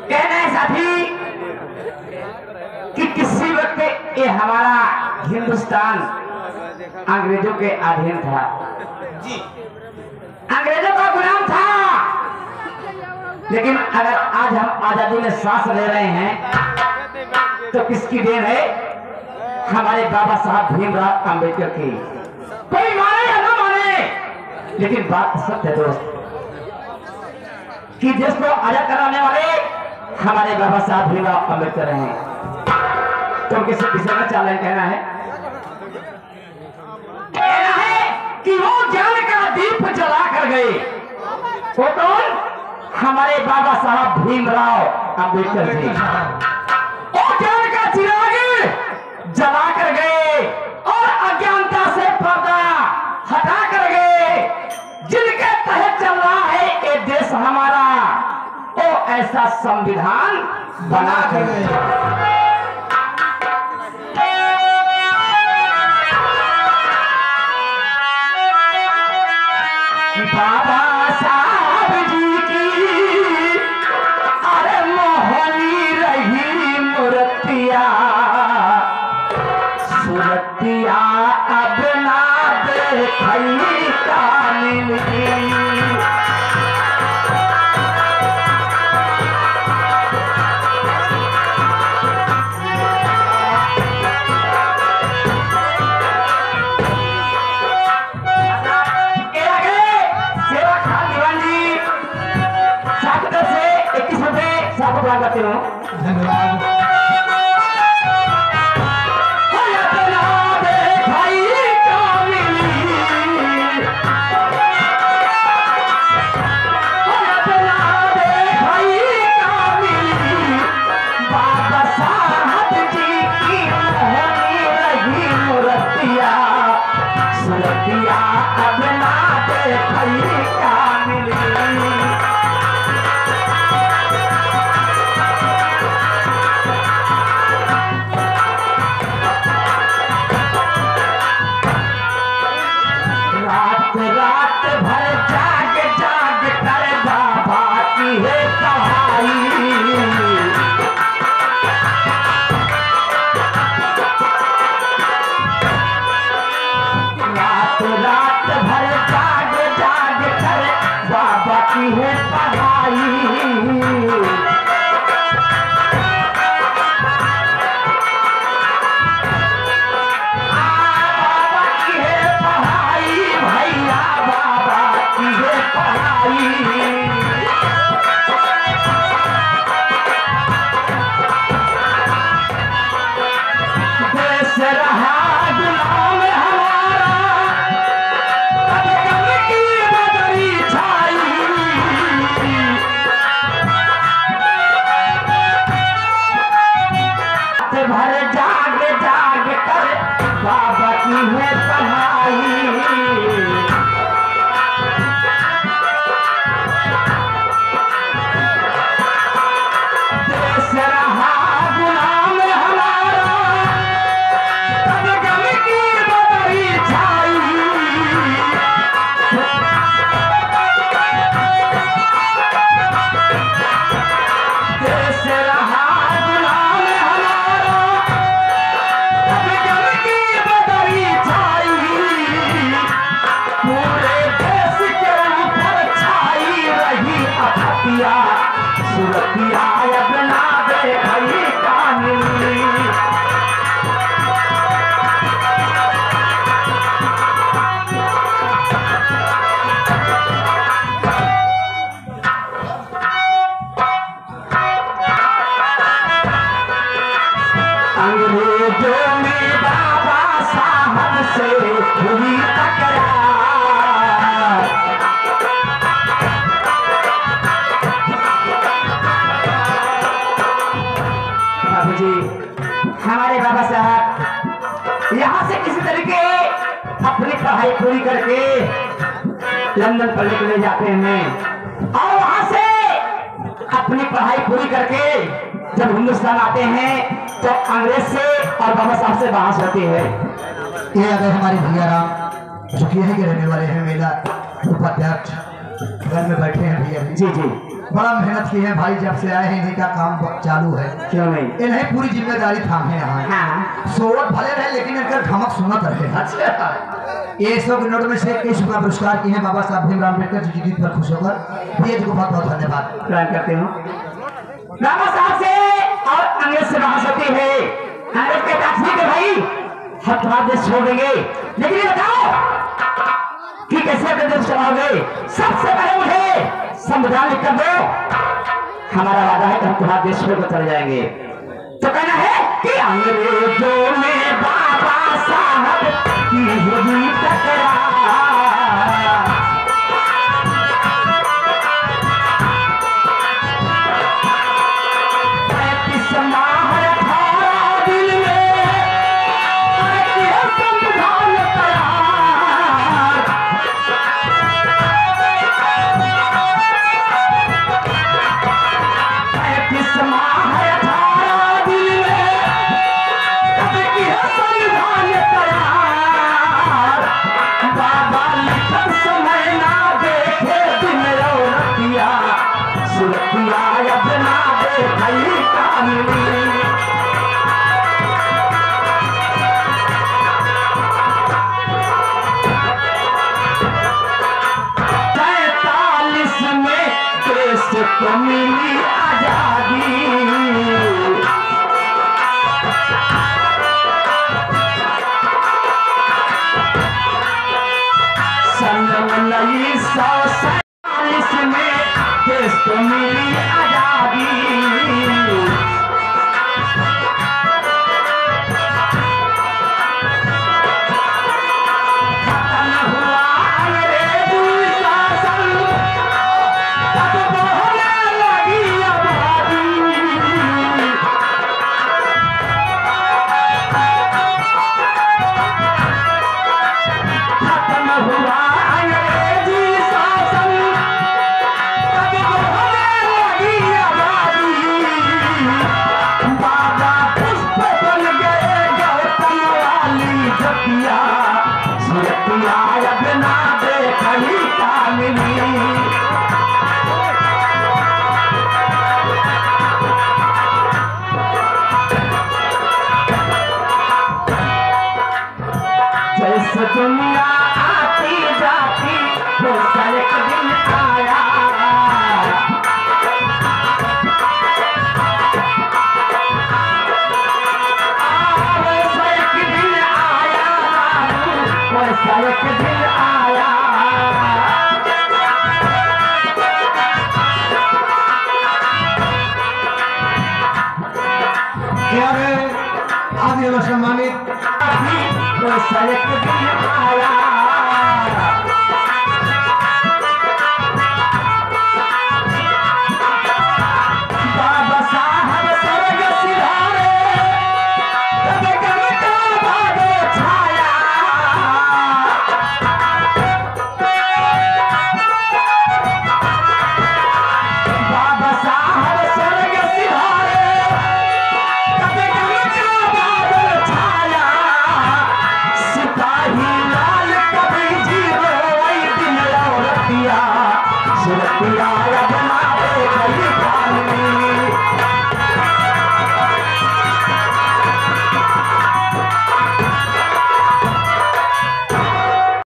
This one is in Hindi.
कहना है साथी कि किसी वक्त ये हमारा हिंदुस्तान अंग्रेजों के अधीन था, अंग्रेजों का गुलाम था। लेकिन अगर आज हम आजादी में सांस ले रहे हैं तो किसकी देन है? हमारे बाबा साहब भीमराव अंबेडकर की। कोई माने या ना माने, लेकिन बात सत्य है दोस्त कि देश को आजाद कराने वाले हमारे बाबा साहब भीमराव अंबेडकर हैं। तो किसी विषय में चालन कहना है कि वो ज्ञान का दीप जला कर गए। वो कौन? हमारे बाबा साहब भीमराव अंबेडकर जी। वो ज्ञान का चिराग जला कर गए और अज्ञानता से पर्दा हटा कर गए। जिनके तहत चल रहा है ये देश हमारा, वो ऐसा संविधान बना कर गए। बाबा साहब जी की अरे मोहनी रही मूर्तिया, सूरतिया अब ना देखई का मिली। धन्यवाद। बाबा साहब जी की मोहनी रही मूर्तिया, सूरतिया अब ना देखई का मिली। रात भर जाग जाग कर बाबा की है पढ़ाई। रात भर जाग जाग कर बाबा की है पढ़ाई। देश रहा गुलाम हमारा, कदम की बदरी छाई। भर जाग जाग कर बाबा की है पढ़ाई। सूरतिया अब ना देखई का मिली। अंग्रेजों में बाबा साहब से हुई तकरार। जी हमारे बाबा साहब यहाँ से किसी तरीके अपनी पढ़ाई पूरी करके लंदन पढ़ने के लिए जाते हैं और वहां से अपनी पढ़ाई पूरी करके जब हिंदुस्तान आते हैं तो अंग्रेज से और बाबा साहब से बहस होती है। ये अगर हमारे भैया राम जो कि यहीं के रहने वाले हैं, मेला उपाध्यक्ष घर में बैठे हैं भैया जी जी। बड़ा मेहनत की है भाई, जब से आए हैं इन्हीं का काम चालू है। क्यों नहीं? इन्हें पूरी जिम्मेदारी थामे यहाँ। हाँ। सोवत भले रहे लेकिन इनका धमक सुनत रहे। अच्छा। ये 100 नोट में से 21 का पुरस्कार किए हैं बाबा साहब भीमराव अम्बेडकर जी की जीत पर खुश होकर। ये को बहुत बहुत धन्यवाद प्रणाम करते हूँ बाबा साहब से। और अंग्रेज से महासती है, अंग्रेज के दाखिल के भाई हम तुम्हारा देश छोड़ देंगे, लेकिन ये बताओ कि कैसे अपने देश चलाओगे? सबसे पहले मुझे संविधान लिख कर दो, हमारा वादा है कि हम तुम्हारे देश छोड़ कर चले जाएंगे। तो कहना है कि अंग्रेजों में बाबा साहब की हुई टकरार, तो मिली आजादी, सन 1947 में देश को मिली आजादी। जैसे दुनिया आती जाती वैसा एक दिन आया, वैसा एक दिन आया, वैसा एक दिन आया। आप ये सम्मानित वैसा एक दिन आया।